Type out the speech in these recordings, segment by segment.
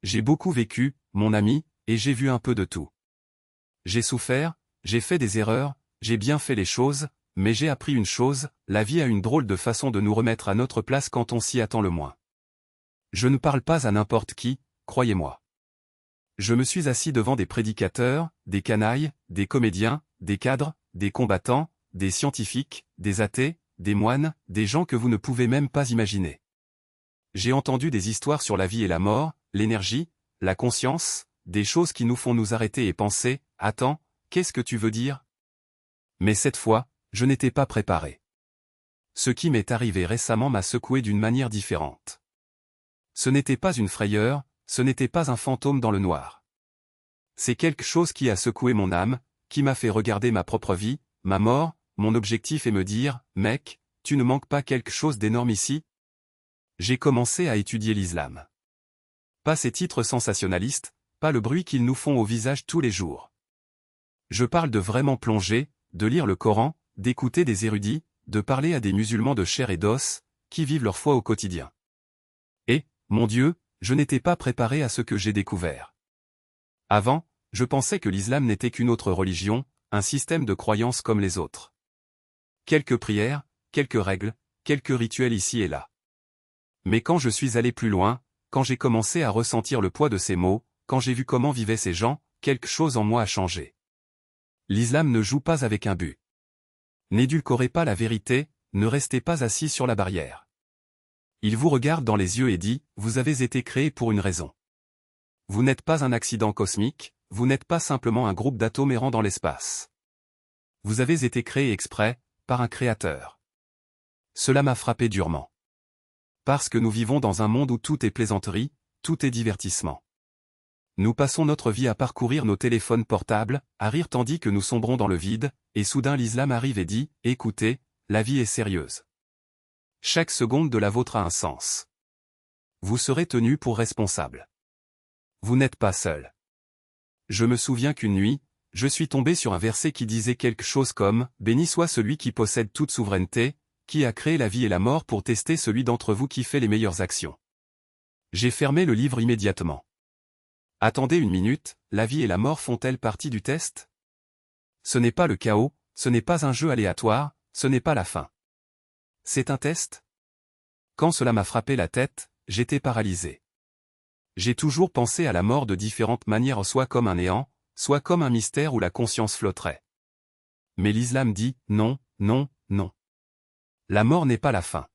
J'ai beaucoup vécu, mon ami, et j'ai vu un peu de tout. J'ai souffert, j'ai fait des erreurs, j'ai bien fait les choses, mais j'ai appris une chose, la vie a une drôle de façon de nous remettre à notre place quand on s'y attend le moins. Je ne parle pas à n'importe qui, croyez-moi. Je me suis assis devant des prédicateurs, des canailles, des comédiens, des cadres, des combattants, des scientifiques, des athées, des moines, des gens que vous ne pouvez même pas imaginer. J'ai entendu des histoires sur la vie et la mort, l'énergie, la conscience, des choses qui nous font nous arrêter et penser, « Attends, qu'est-ce que tu veux dire ?» Mais cette fois, je n'étais pas préparé. Ce qui m'est arrivé récemment m'a secoué d'une manière différente. Ce n'était pas une frayeur, ce n'était pas un fantôme dans le noir. C'est quelque chose qui a secoué mon âme, qui m'a fait regarder ma propre vie, ma mort, mon objectif et me dire, « Mec, tu ne manques pas quelque chose d'énorme ici ?» J'ai commencé à étudier l'islam. Pas ces titres sensationnalistes, pas le bruit qu'ils nous font au visage tous les jours. Je parle de vraiment plonger, de lire le Coran, d'écouter des érudits, de parler à des musulmans de chair et d'os, qui vivent leur foi au quotidien. Et, mon Dieu, je n'étais pas préparé à ce que j'ai découvert. Avant, je pensais que l'islam n'était qu'une autre religion, un système de croyances comme les autres. Quelques prières, quelques règles, quelques rituels ici et là. Mais quand je suis allé plus loin, quand j'ai commencé à ressentir le poids de ces mots, quand j'ai vu comment vivaient ces gens, quelque chose en moi a changé. L'islam ne joue pas avec un but. N'édulcorez pas la vérité, ne restez pas assis sur la barrière. Il vous regarde dans les yeux et dit, vous avez été créé pour une raison. Vous n'êtes pas un accident cosmique, vous n'êtes pas simplement un groupe d'atomes errant dans l'espace. Vous avez été créé exprès, par un créateur. Cela m'a frappé durement. Parce que nous vivons dans un monde où tout est plaisanterie, tout est divertissement. Nous passons notre vie à parcourir nos téléphones portables, à rire tandis que nous sombrons dans le vide, et soudain l'islam arrive et dit, « Écoutez, la vie est sérieuse. Chaque seconde de la vôtre a un sens. Vous serez tenu pour responsable. Vous n'êtes pas seul. » Je me souviens qu'une nuit, je suis tombé sur un verset qui disait quelque chose comme « Béni soit celui qui possède toute souveraineté, qui a créé la vie et la mort pour tester celui d'entre vous qui fait les meilleures actions. » J'ai fermé le livre immédiatement. Attendez une minute, la vie et la mort font-elles partie du test? Ce n'est pas le chaos, ce n'est pas un jeu aléatoire, ce n'est pas la fin. C'est un test? Quand cela m'a frappé la tête, j'étais paralysé. J'ai toujours pensé à la mort de différentes manières, soit comme un néant, soit comme un mystère où la conscience flotterait. Mais l'islam dit, non, non, non. La mort n'est pas la fin.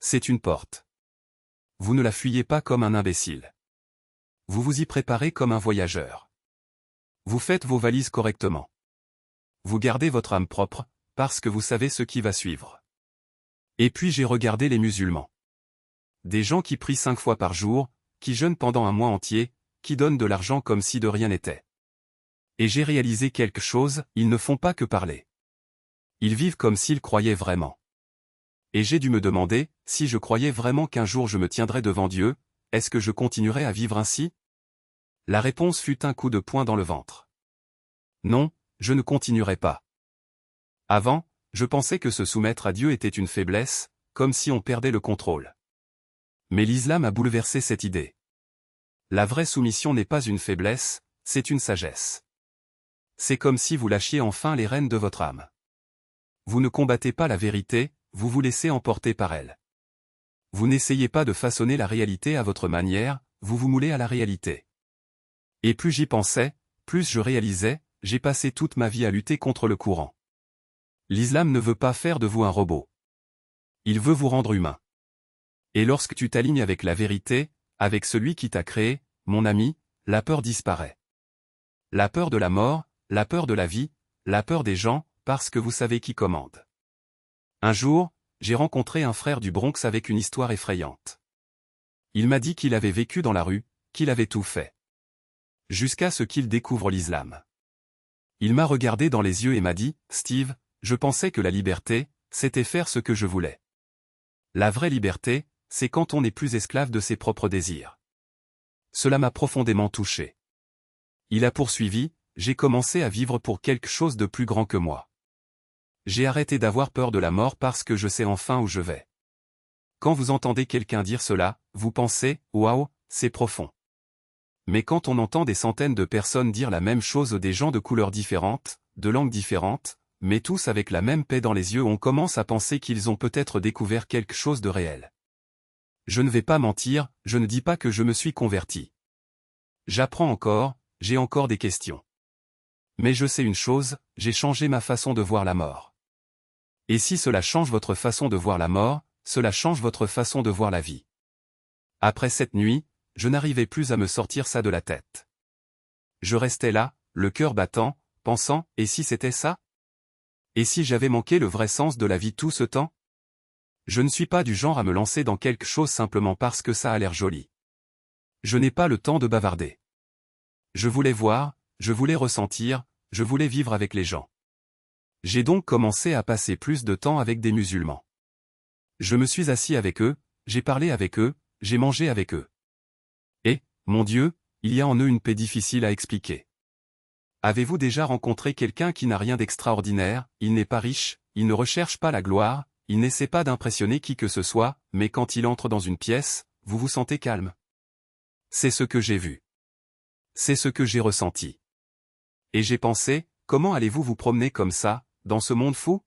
C'est une porte. Vous ne la fuyez pas comme un imbécile. Vous vous y préparez comme un voyageur. Vous faites vos valises correctement. Vous gardez votre âme propre, parce que vous savez ce qui va suivre. Et puis j'ai regardé les musulmans. Des gens qui prient 5 fois par jour, qui jeûnent pendant un mois entier, qui donnent de l'argent comme si de rien n'était. Et j'ai réalisé quelque chose, ils ne font pas que parler. Ils vivent comme s'ils croyaient vraiment. Et j'ai dû me demander, si je croyais vraiment qu'un jour je me tiendrais devant Dieu, est-ce que je continuerais à vivre ainsi? La réponse fut un coup de poing dans le ventre. Non, je ne continuerai pas. Avant, je pensais que se soumettre à Dieu était une faiblesse, comme si on perdait le contrôle. Mais l'islam a bouleversé cette idée. La vraie soumission n'est pas une faiblesse, c'est une sagesse. C'est comme si vous lâchiez enfin les rênes de votre âme. Vous ne combattez pas la vérité, vous vous laissez emporter par elle. Vous n'essayez pas de façonner la réalité à votre manière, vous vous moulez à la réalité. Et plus j'y pensais, plus je réalisais, j'ai passé toute ma vie à lutter contre le courant. L'islam ne veut pas faire de vous un robot. Il veut vous rendre humain. Et lorsque tu t'alignes avec la vérité, avec celui qui t'a créé, mon ami, la peur disparaît. La peur de la mort, la peur de la vie, la peur des gens, parce que vous savez qui commande. Un jour, j'ai rencontré un frère du Bronx avec une histoire effrayante. Il m'a dit qu'il avait vécu dans la rue, qu'il avait tout fait. Jusqu'à ce qu'il découvre l'islam. Il m'a regardé dans les yeux et m'a dit, « Steve, je pensais que la liberté, c'était faire ce que je voulais. La vraie liberté, c'est quand on n'est plus esclave de ses propres désirs. » Cela m'a profondément touché. Il a poursuivi, « J'ai commencé à vivre pour quelque chose de plus grand que moi. J'ai arrêté d'avoir peur de la mort parce que je sais enfin où je vais. » Quand vous entendez quelqu'un dire cela, vous pensez, « Waouh, c'est profond. » Mais quand on entend des centaines de personnes dire la même chose, des gens de couleurs différentes, de langues différentes, mais tous avec la même paix dans les yeux, on commence à penser qu'ils ont peut-être découvert quelque chose de réel. Je ne vais pas mentir, je ne dis pas que je me suis converti. J'apprends encore, j'ai encore des questions. Mais je sais une chose, j'ai changé ma façon de voir la mort. Et si cela change votre façon de voir la mort, cela change votre façon de voir la vie. Après cette nuit, je n'arrivais plus à me sortir ça de la tête. Je restais là, le cœur battant, pensant, et si c'était ça? Et si j'avais manqué le vrai sens de la vie tout ce temps? Je ne suis pas du genre à me lancer dans quelque chose simplement parce que ça a l'air joli. Je n'ai pas le temps de bavarder. Je voulais voir, je voulais ressentir, je voulais vivre avec les gens. J'ai donc commencé à passer plus de temps avec des musulmans. Je me suis assis avec eux, j'ai parlé avec eux, j'ai mangé avec eux. Et, mon Dieu, il y a en eux une paix difficile à expliquer. Avez-vous déjà rencontré quelqu'un qui n'a rien d'extraordinaire, il n'est pas riche, il ne recherche pas la gloire, il n'essaie pas d'impressionner qui que ce soit, mais quand il entre dans une pièce, vous vous sentez calme? C'est ce que j'ai vu. C'est ce que j'ai ressenti. Et j'ai pensé, comment allez-vous vous promener comme ça, dans ce monde fou?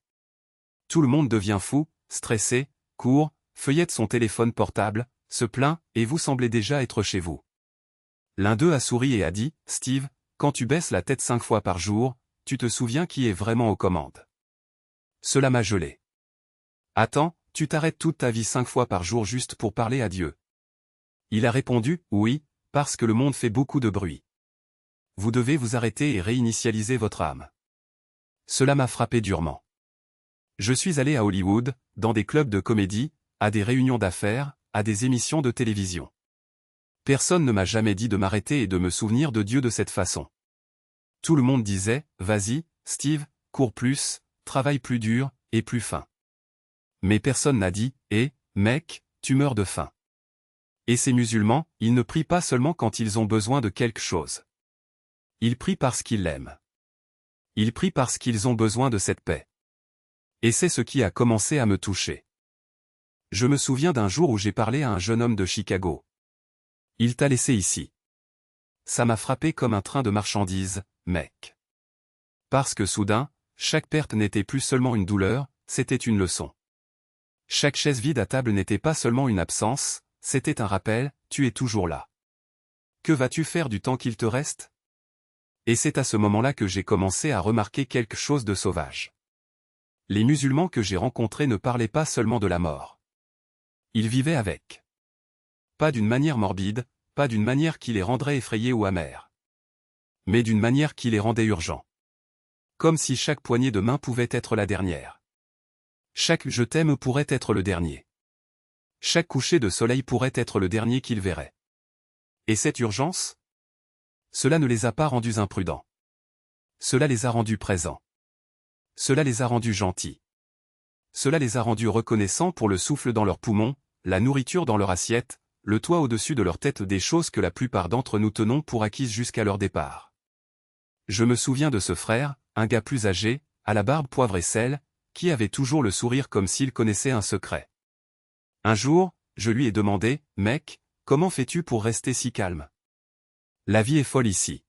Tout le monde devient fou, stressé, court, feuillette son téléphone portable, se plaint, et vous semblez déjà être chez vous. L'un d'eux a souri et a dit, « Steve, quand tu baisses la tête 5 fois par jour, tu te souviens qui est vraiment aux commandes. » Cela m'a gelé. Attends, tu t'arrêtes toute ta vie 5 fois par jour juste pour parler à Dieu. Il a répondu, oui, parce que le monde fait beaucoup de bruit. Vous devez vous arrêter et réinitialiser votre âme. Cela m'a frappé durement. Je suis allé à Hollywood, dans des clubs de comédie, à des réunions d'affaires, à des émissions de télévision. Personne ne m'a jamais dit de m'arrêter et de me souvenir de Dieu de cette façon. Tout le monde disait, vas-y, Steve, cours plus, travaille plus dur, et plus fin. Mais personne n'a dit, mec, tu meurs de faim. Et ces musulmans, ils ne prient pas seulement quand ils ont besoin de quelque chose. Ils prient parce qu'ils l'aiment. Ils prient parce qu'ils ont besoin de cette paix. Et c'est ce qui a commencé à me toucher. Je me souviens d'un jour où j'ai parlé à un jeune homme de Chicago. Il t'a laissé ici. Ça m'a frappé comme un train de marchandises, mec. Parce que soudain, chaque perte n'était plus seulement une douleur, c'était une leçon. Chaque chaise vide à table n'était pas seulement une absence, c'était un rappel, tu es toujours là. Que vas-tu faire du temps qu'il te reste? Et c'est à ce moment-là que j'ai commencé à remarquer quelque chose de sauvage. Les musulmans que j'ai rencontrés ne parlaient pas seulement de la mort. Ils vivaient avec. Pas d'une manière morbide, pas d'une manière qui les rendrait effrayés ou amers. Mais d'une manière qui les rendait urgents. Comme si chaque poignée de main pouvait être la dernière. Chaque « je t'aime » pourrait être le dernier. Chaque coucher de soleil pourrait être le dernier qu'ils verraient. Et cette urgence? Cela ne les a pas rendus imprudents. Cela les a rendus présents. Cela les a rendus gentils. Cela les a rendus reconnaissants pour le souffle dans leurs poumons, la nourriture dans leur assiette, le toit au-dessus de leur tête, des choses que la plupart d'entre nous tenons pour acquises jusqu'à leur départ. Je me souviens de ce frère, un gars plus âgé, à la barbe poivre et sel, qui avait toujours le sourire comme s'il connaissait un secret. Un jour, je lui ai demandé, « Mec, comment fais-tu pour rester si calme? La vie est folle ici. »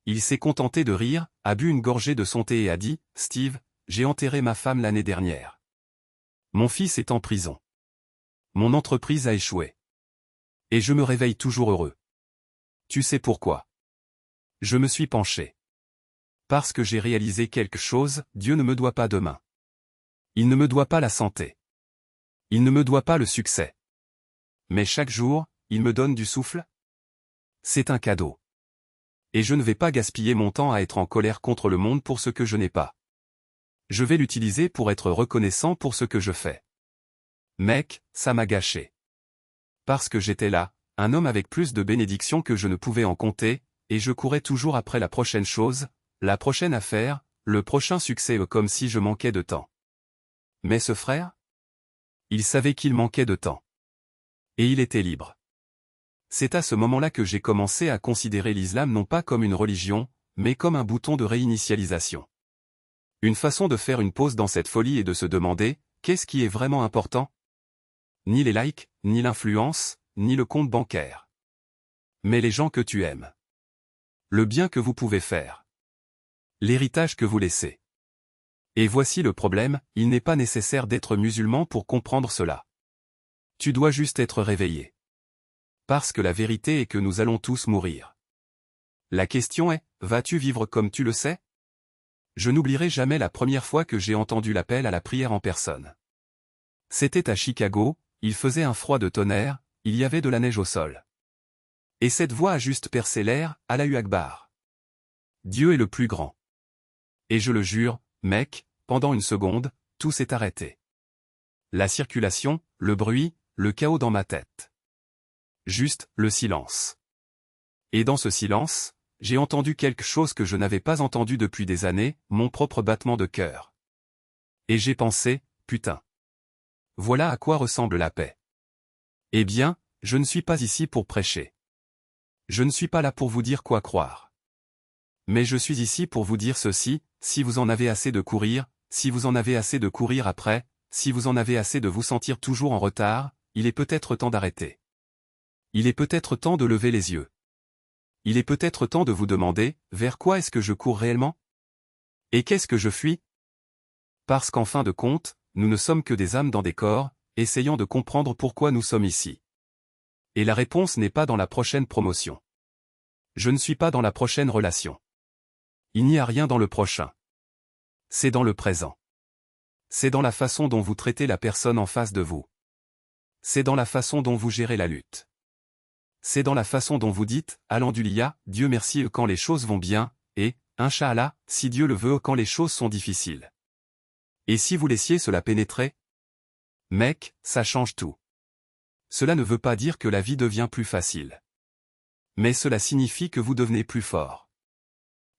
Il s'est contenté de rire, a bu une gorgée de son thé et a dit, « Steve, j'ai enterré ma femme l'année dernière. Mon fils est en prison. Mon entreprise a échoué. Et je me réveille toujours heureux. Tu sais pourquoi? Je me suis penché. Parce que j'ai réalisé quelque chose, Dieu ne me doit pas demain. Il ne me doit pas la santé. Il ne me doit pas le succès. Mais chaque jour, il me donne du souffle. C'est un cadeau. Et je ne vais pas gaspiller mon temps à être en colère contre le monde pour ce que je n'ai pas. Je vais l'utiliser pour être reconnaissant pour ce que je fais. Mec, ça m'a gâché. Parce que j'étais là, un homme avec plus de bénédictions que je ne pouvais en compter, et je courais toujours après la prochaine chose, la prochaine affaire, le prochain succès, comme si je manquais de temps. Mais ce frère? Il savait qu'il manquait de temps. Et il était libre. C'est à ce moment-là que j'ai commencé à considérer l'islam non pas comme une religion, mais comme un bouton de réinitialisation. Une façon de faire une pause dans cette folie et de se demander, qu'est-ce qui est vraiment important? Ni les likes, ni l'influence, ni le compte bancaire. Mais les gens que tu aimes. Le bien que vous pouvez faire. L'héritage que vous laissez. Et voici le problème, il n'est pas nécessaire d'être musulman pour comprendre cela. Tu dois juste être réveillé. Parce que la vérité est que nous allons tous mourir. La question est, vas-tu vivre comme tu le sais? Je n'oublierai jamais la première fois que j'ai entendu l'appel à la prière en personne. C'était à Chicago, il faisait un froid de tonnerre, il y avait de la neige au sol. Et cette voix a juste percé l'air, Allahu Akbar. Dieu est le plus grand. Et je le jure, mec, pendant une seconde, tout s'est arrêté. La circulation, le bruit, le chaos dans ma tête. Juste, le silence. Et dans ce silence, j'ai entendu quelque chose que je n'avais pas entendu depuis des années, mon propre battement de cœur. Et j'ai pensé, putain. Voilà à quoi ressemble la paix. Eh bien, je ne suis pas ici pour prêcher. Je ne suis pas là pour vous dire quoi croire. Mais je suis ici pour vous dire ceci, si vous en avez assez de courir, si vous en avez assez de courir après, si vous en avez assez de vous sentir toujours en retard, il est peut-être temps d'arrêter. Il est peut-être temps de lever les yeux. Il est peut-être temps de vous demander, vers quoi est-ce que je cours réellement? Et qu'est-ce que je fuis? Parce qu'en fin de compte, nous ne sommes que des âmes dans des corps, essayant de comprendre pourquoi nous sommes ici. Et la réponse n'est pas dans la prochaine promotion. Je ne suis pas dans la prochaine relation. Il n'y a rien dans le prochain. C'est dans le présent. C'est dans la façon dont vous traitez la personne en face de vous. C'est dans la façon dont vous gérez la lutte. C'est dans la façon dont vous dites, Alhamdoulilah, Dieu merci quand les choses vont bien, et, Inch'Allah, si Dieu le veut quand les choses sont difficiles. Et si vous laissiez cela pénétrer? Mec, ça change tout. Cela ne veut pas dire que la vie devient plus facile. Mais cela signifie que vous devenez plus fort.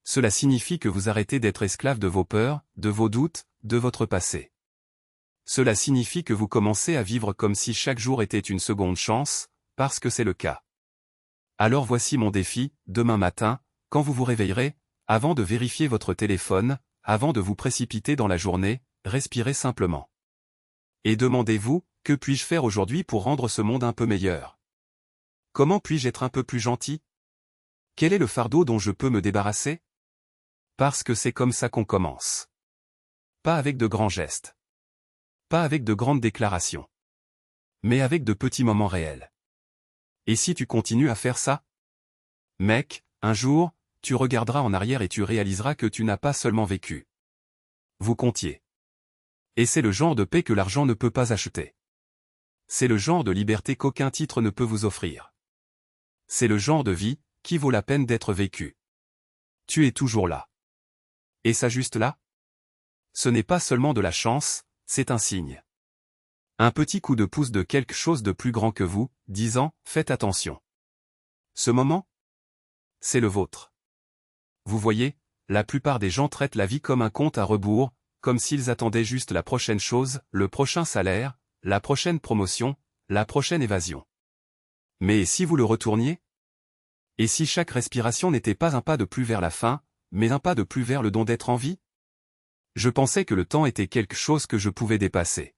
Cela signifie que vous arrêtez d'être esclave de vos peurs, de vos doutes, de votre passé. Cela signifie que vous commencez à vivre comme si chaque jour était une seconde chance, parce que c'est le cas. Alors voici mon défi, demain matin, quand vous vous réveillerez, avant de vérifier votre téléphone, avant de vous précipiter dans la journée, respirez simplement. Et demandez-vous, que puis-je faire aujourd'hui pour rendre ce monde un peu meilleur? Comment puis-je être un peu plus gentil? Quel est le fardeau dont je peux me débarrasser? Parce que c'est comme ça qu'on commence. Pas avec de grands gestes. Pas avec de grandes déclarations. Mais avec de petits moments réels. Et si tu continues à faire ça? Mec, un jour, tu regarderas en arrière et tu réaliseras que tu n'as pas seulement vécu. Vous comptiez. Et c'est le genre de paix que l'argent ne peut pas acheter. C'est le genre de liberté qu'aucun titre ne peut vous offrir. C'est le genre de vie, qui vaut la peine d'être vécue. Tu es toujours là. Et ça juste là? Ce n'est pas seulement de la chance, c'est un signe. Un petit coup de pouce de quelque chose de plus grand que vous, disant, faites attention. Ce moment? C'est le vôtre. Vous voyez, la plupart des gens traitent la vie comme un compte à rebours, comme s'ils attendaient juste la prochaine chose, le prochain salaire, la prochaine promotion, la prochaine évasion. Mais si vous le retourniez? Et si chaque respiration n'était pas un pas de plus vers la fin, mais un pas de plus vers le don d'être en vie? Je pensais que le temps était quelque chose que je pouvais dépasser.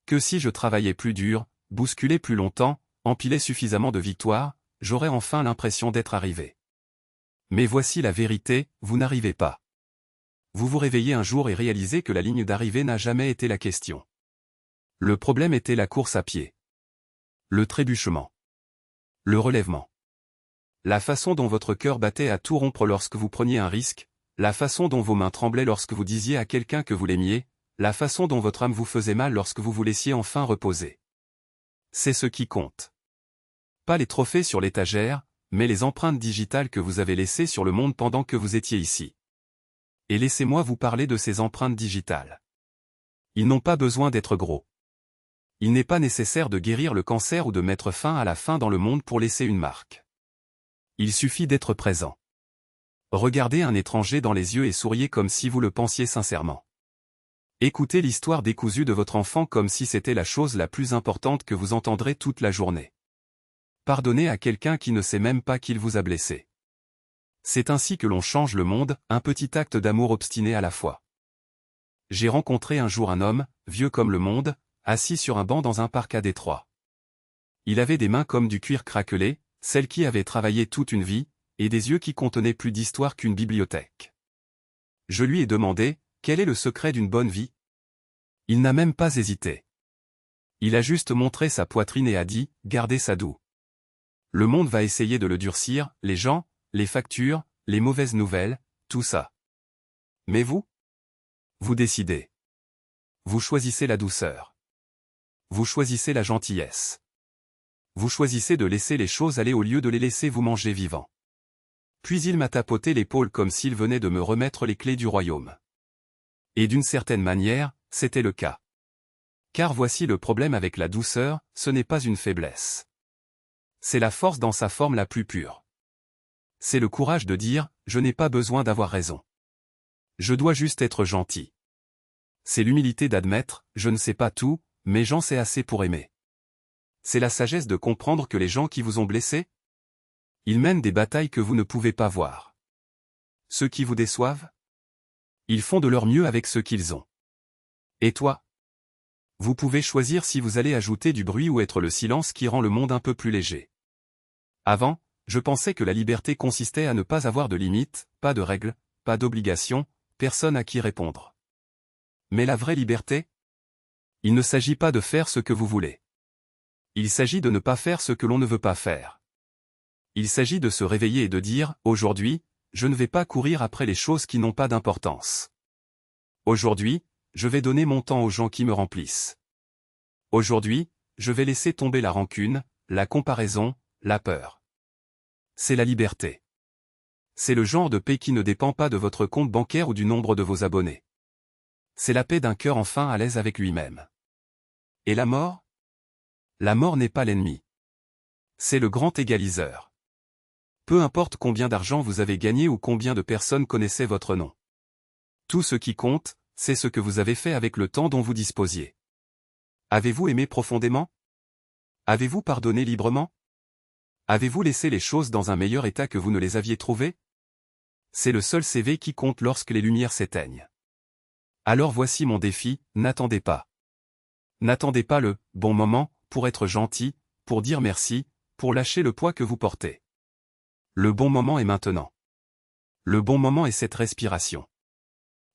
Que si je travaillais plus dur, bousculais plus longtemps, empilais suffisamment de victoires, j'aurais enfin l'impression d'être arrivé. Mais voici la vérité, vous n'arrivez pas. Vous vous réveillez un jour et réalisez que la ligne d'arrivée n'a jamais été la question. Le problème était la course à pied. Le trébuchement. Le relèvement. La façon dont votre cœur battait à tout rompre lorsque vous preniez un risque, la façon dont vos mains tremblaient lorsque vous disiez à quelqu'un que vous l'aimiez, la façon dont votre âme vous faisait mal lorsque vous vous laissiez enfin reposer. C'est ce qui compte. Pas les trophées sur l'étagère, mais les empreintes digitales que vous avez laissées sur le monde pendant que vous étiez ici. Et laissez-moi vous parler de ces empreintes digitales. Ils n'ont pas besoin d'être gros. Il n'est pas nécessaire de guérir le cancer ou de mettre fin à la faim dans le monde pour laisser une marque. Il suffit d'être présent. Regardez un étranger dans les yeux et souriez comme si vous le pensiez sincèrement. Écoutez l'histoire décousue de votre enfant comme si c'était la chose la plus importante que vous entendrez toute la journée. Pardonnez à quelqu'un qui ne sait même pas qu'il vous a blessé. C'est ainsi que l'on change le monde, un petit acte d'amour obstiné à la fois. J'ai rencontré un jour un homme, vieux comme le monde, assis sur un banc dans un parc à Détroit. Il avait des mains comme du cuir craquelé, celle qui avait travaillé toute une vie, et des yeux qui contenaient plus d'histoire qu'une bibliothèque. Je lui ai demandé, quel est le secret d'une bonne vie? Il n'a même pas hésité. Il a juste montré sa poitrine et a dit, gardez ça doux. Le monde va essayer de le durcir, les gens, les factures, les mauvaises nouvelles, tout ça. Mais vous? Vous décidez. Vous choisissez la douceur. Vous choisissez la gentillesse. Vous choisissez de laisser les choses aller au lieu de les laisser vous manger vivant. Puis il m'a tapoté l'épaule comme s'il venait de me remettre les clés du royaume. Et d'une certaine manière, c'était le cas. Car voici le problème avec la douceur, ce n'est pas une faiblesse. C'est la force dans sa forme la plus pure. C'est le courage de dire, je n'ai pas besoin d'avoir raison. Je dois juste être gentil. C'est l'humilité d'admettre, je ne sais pas tout, mais j'en sais assez pour aimer. C'est la sagesse de comprendre que les gens qui vous ont blessé, ils mènent des batailles que vous ne pouvez pas voir. Ceux qui vous déçoivent, ils font de leur mieux avec ce qu'ils ont. Et toi? Vous pouvez choisir si vous allez ajouter du bruit ou être le silence qui rend le monde un peu plus léger. Avant, je pensais que la liberté consistait à ne pas avoir de limites, pas de règles, pas d'obligations, personne à qui répondre. Mais la vraie liberté? Il ne s'agit pas de faire ce que vous voulez. Il s'agit de ne pas faire ce que l'on ne veut pas faire. Il s'agit de se réveiller et de dire, aujourd'hui, je ne vais pas courir après les choses qui n'ont pas d'importance. Aujourd'hui, je vais donner mon temps aux gens qui me remplissent. Aujourd'hui, je vais laisser tomber la rancune, la comparaison, la peur. C'est la liberté. C'est le genre de paix qui ne dépend pas de votre compte bancaire ou du nombre de vos abonnés. C'est la paix d'un cœur enfin à l'aise avec lui-même. Et la mort? La mort n'est pas l'ennemi. C'est le grand égaliseur. Peu importe combien d'argent vous avez gagné ou combien de personnes connaissaient votre nom. Tout ce qui compte, c'est ce que vous avez fait avec le temps dont vous disposiez. Avez-vous aimé profondément? Avez-vous pardonné librement? Avez-vous laissé les choses dans un meilleur état que vous ne les aviez trouvées? C'est le seul CV qui compte lorsque les lumières s'éteignent. Alors voici mon défi, n'attendez pas. N'attendez pas le « bon moment » pour être gentil, pour dire merci, pour lâcher le poids que vous portez. Le bon moment est maintenant. Le bon moment est cette respiration.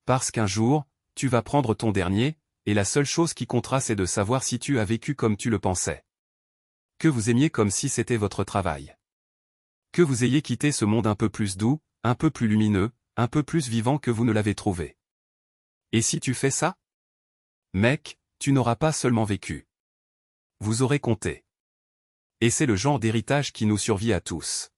Parce qu'un jour, tu vas prendre ton dernier, et la seule chose qui comptera c'est de savoir si tu as vécu comme tu le pensais. Que vous aimiez comme si c'était votre travail. Que vous ayez quitté ce monde un peu plus doux, un peu plus lumineux, un peu plus vivant que vous ne l'avez trouvé. Et si tu fais ça? Mec, tu n'auras pas seulement vécu. Vous aurez compté. Et c'est le genre d'héritage qui nous survit à tous.